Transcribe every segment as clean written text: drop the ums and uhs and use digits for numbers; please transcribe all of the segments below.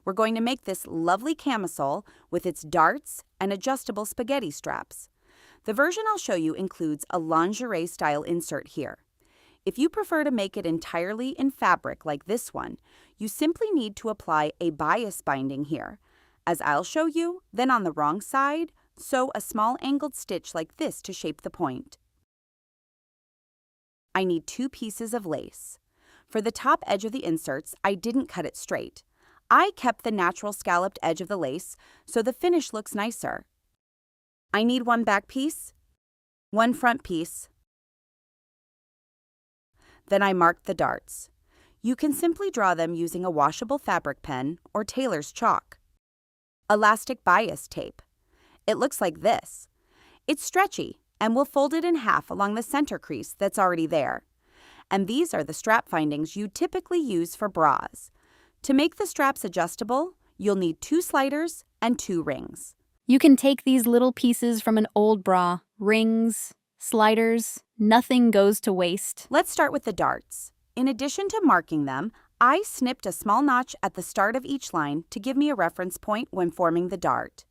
We're going to make this lovely camisole with its darts and adjustable spaghetti straps. The version I'll show you includes a lingerie-style insert here. If you prefer to make it entirely in fabric like this one, you simply need to apply a bias binding here. As I'll show you, then on the wrong side, sew a small angled stitch like this to shape the point. I need 2 pieces of lace. For the top edge of the inserts, I didn't cut it straight. I kept the natural scalloped edge of the lace so the finish looks nicer. I need 1 back piece, 1 front piece. Then I marked the darts. You can simply draw them using a washable fabric pen or tailor's chalk. Elastic bias tape. It looks like this. It's stretchy, and we'll fold it in half along the center crease that's already there. And these are the strap findings you typically use for bras. To make the straps adjustable, you'll need 2 sliders and 2 rings. You can take these little pieces from an old bra, rings, sliders, nothing goes to waste. Let's start with the darts. In addition to marking them, I snipped a small notch at the start of each line to give me a reference point when forming the dart.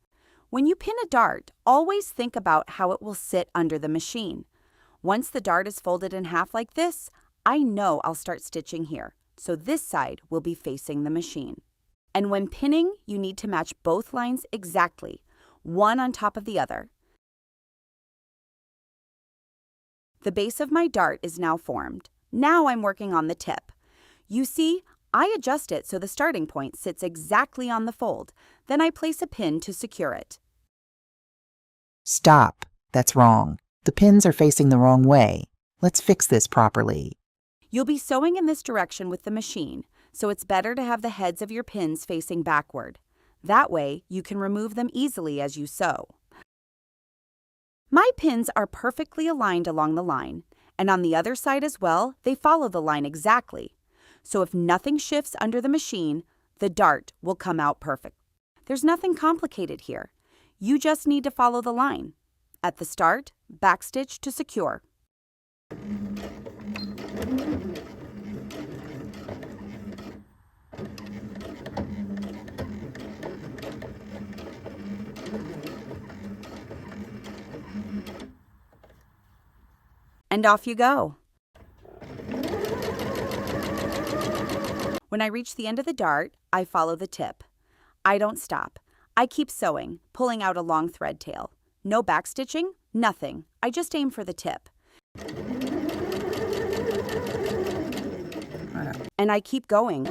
When you pin a dart, always think about how it will sit under the machine. Once the dart is folded in half like this, I know I'll start stitching here, so this side will be facing the machine. And when pinning, you need to match both lines exactly, one on top of the other. The base of my dart is now formed. Now I'm working on the tip. You see, I adjust it so the starting point sits exactly on the fold. Then I place a pin to secure it. Stop. That's wrong. The pins are facing the wrong way. Let's fix this properly. You'll be sewing in this direction with the machine, so it's better to have the heads of your pins facing backward. That way, you can remove them easily as you sew. My pins are perfectly aligned along the line, and on the other side as well, they follow the line exactly. So if nothing shifts under the machine, the dart will come out perfect. There's nothing complicated here. You just need to follow the line. At the start, backstitch to secure. And off you go. When I reach the end of the dart, I follow the tip. I don't stop. I keep sewing, pulling out a long thread tail. No backstitching, nothing. I just aim for the tip. And I keep going.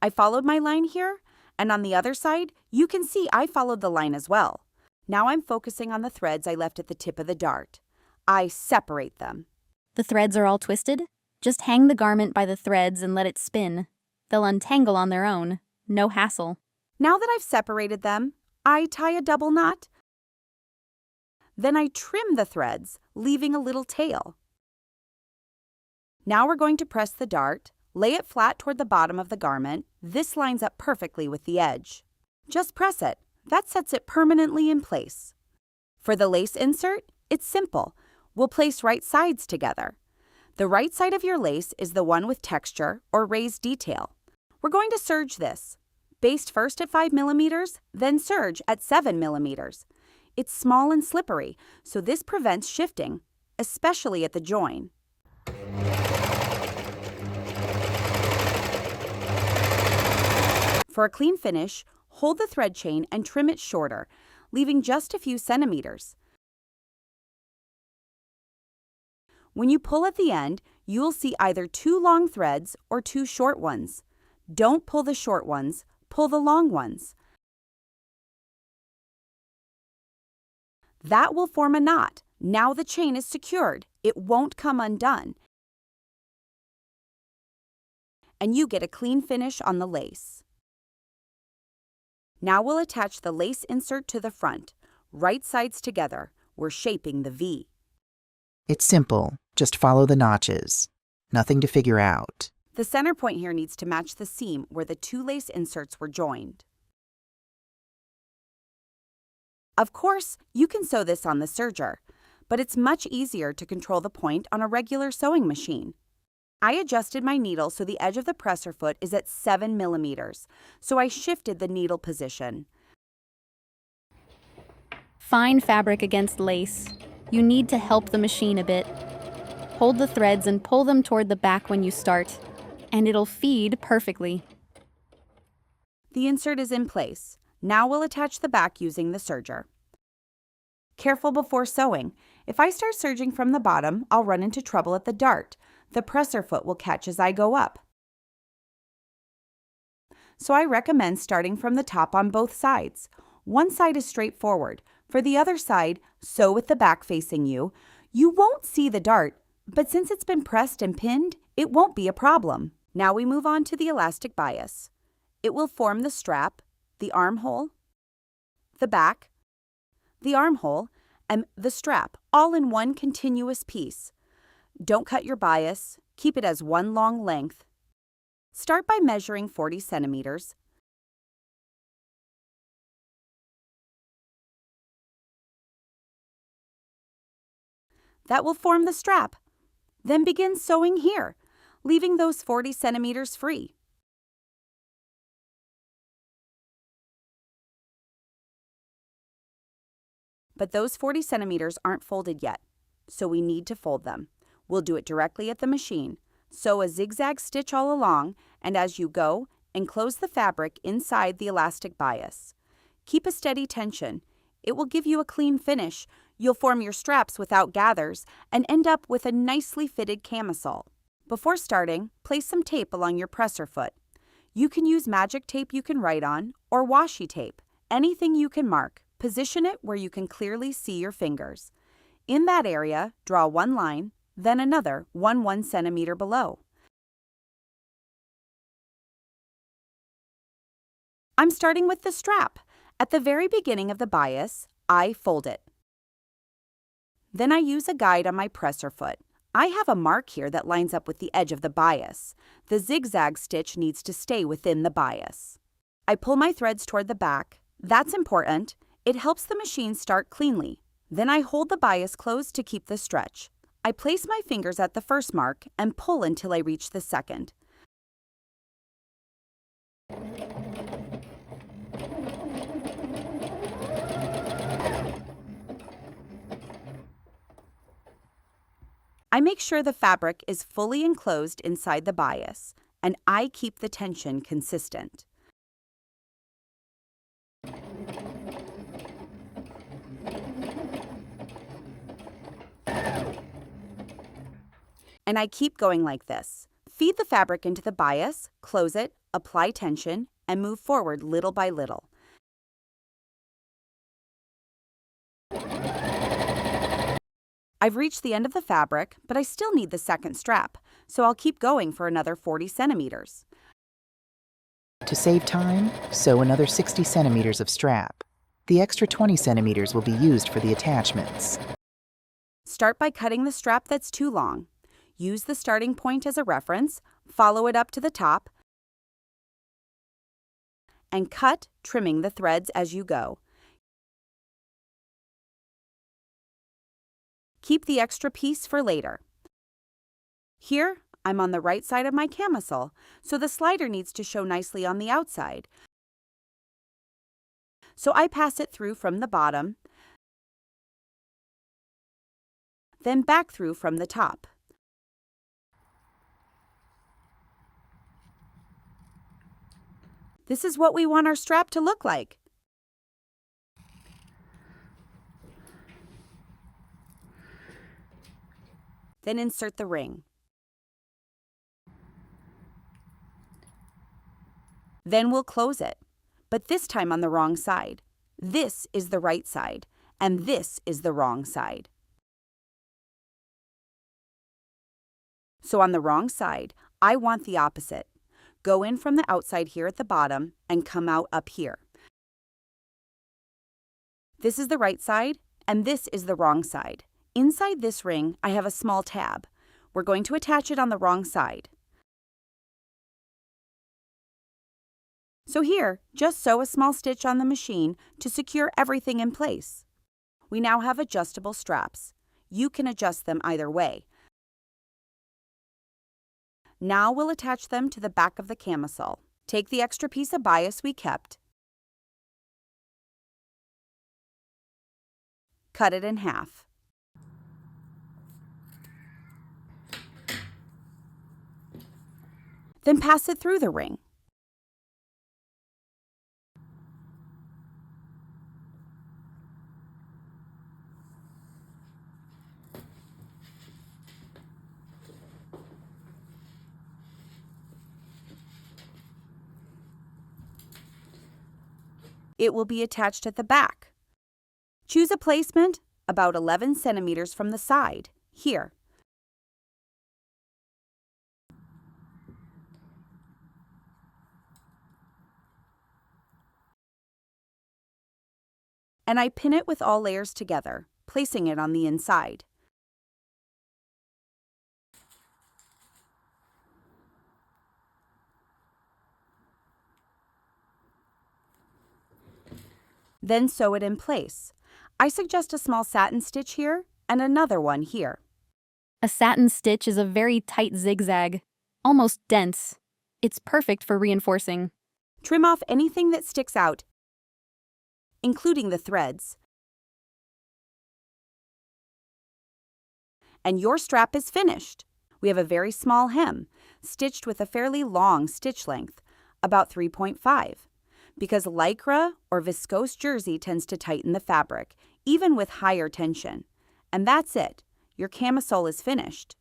I followed my line here, and on the other side, you can see I followed the line as well. Now I'm focusing on the threads I left at the tip of the dart. I separate them. The threads are all twisted? Just hang the garment by the threads and let it spin. They'll untangle on their own. No hassle. Now that I've separated them, I tie a double knot. Then I trim the threads, leaving a little tail. Now we're going to press the dart, lay it flat toward the bottom of the garment. This lines up perfectly with the edge. Just press it. That sets it permanently in place. For the lace insert, it's simple. We'll place right sides together. The right side of your lace is the one with texture or raised detail. We're going to serge this. Baste first at 5 millimeters, then serge at 7 millimeters. It's small and slippery, so this prevents shifting, especially at the join. For a clean finish, hold the thread chain and trim it shorter, leaving just a few centimeters. When you pull at the end, you'll see either 2 long threads or 2 short ones. Don't pull the short ones, pull the long ones. That will form a knot. Now the chain is secured. It won't come undone. And you get a clean finish on the lace. Now we'll attach the lace insert to the front. Right sides together. We're shaping the V. It's simple. Just follow the notches. Nothing to figure out. The center point here needs to match the seam where the 2 lace inserts were joined. Of course, you can sew this on the serger, but it's much easier to control the point on a regular sewing machine. I adjusted my needle so the edge of the presser foot is at 7 millimeters, so I shifted the needle position. Fine fabric against lace. You need to help the machine a bit. Hold the threads and pull them toward the back when you start, and it'll feed perfectly. The insert is in place. Now we'll attach the back using the serger. Careful before sewing. If I start serging from the bottom, I'll run into trouble at the dart. The presser foot will catch as I go up. So I recommend starting from the top on both sides. One side is straightforward. For the other side, sew with the back facing you. You won't see the dart, but since it's been pressed and pinned, it won't be a problem. Now we move on to the elastic bias. It will form the strap, the armhole, the back, the armhole, and the strap, all in one continuous piece. Don't cut your bias. Keep it as one long length. Start by measuring 40 centimeters. That will form the strap. Then begin sewing here, leaving those 40 centimeters free. But those 40 centimeters aren't folded yet, so we need to fold them. We'll do it directly at the machine. Sew a zigzag stitch all along, and as you go, enclose the fabric inside the elastic bias. Keep a steady tension. It will give you a clean finish. You'll form your straps without gathers and end up with a nicely fitted camisole. Before starting, place some tape along your presser foot. You can use magic tape you can write on or washi tape, anything you can mark. Position it where you can clearly see your fingers. In that area, draw one line, then another 1 centimeter below. I'm starting with the strap. At the very beginning of the bias, I fold it. Then I use a guide on my presser foot. I have a mark here that lines up with the edge of the bias. The zigzag stitch needs to stay within the bias. I pull my threads toward the back. That's important. It helps the machine start cleanly. Then I hold the bias closed to keep the stretch. I place my fingers at the first mark and pull until I reach the second. I make sure the fabric is fully enclosed inside the bias, and I keep the tension consistent. And I keep going like this. Feed the fabric into the bias, close it, apply tension, and move forward little by little. I've reached the end of the fabric, but I still need the second strap, so I'll keep going for another 40 centimeters. To save time, sew another 60 centimeters of strap. The extra 20 centimeters will be used for the attachments. Start by cutting the strap that's too long. Use the starting point as a reference, follow it up to the top, and cut, trimming the threads as you go. Keep the extra piece for later. Here, I'm on the right side of my camisole, so the slider needs to show nicely on the outside. So I pass it through from the bottom, then back through from the top. This is what we want our strap to look like. Then insert the ring. Then we'll close it, but this time on the wrong side. This is the right side, and this is the wrong side. So on the wrong side, I want the opposite. Go in from the outside here at the bottom and come out up here. This is the right side, and this is the wrong side. Inside this ring, I have a small tab. We're going to attach it on the wrong side. So here, just sew a small stitch on the machine to secure everything in place. We now have adjustable straps. You can adjust them either way. Now we'll attach them to the back of the camisole. Take the extra piece of bias we kept, cut it in half. Then pass it through the ring. It will be attached at the back. Choose a placement about 11 centimeters from the side, here. And I pin it with all layers together, placing it on the inside. Then sew it in place. I suggest a small satin stitch here and another one here. A satin stitch is a very tight zigzag, almost dense. It's perfect for reinforcing. Trim off anything that sticks out, including the threads. And your strap is finished. We have a very small hem, stitched with a fairly long stitch length, about 3.5. Because lycra or viscose jersey tends to tighten the fabric, even with higher tension. And that's it. Your camisole is finished.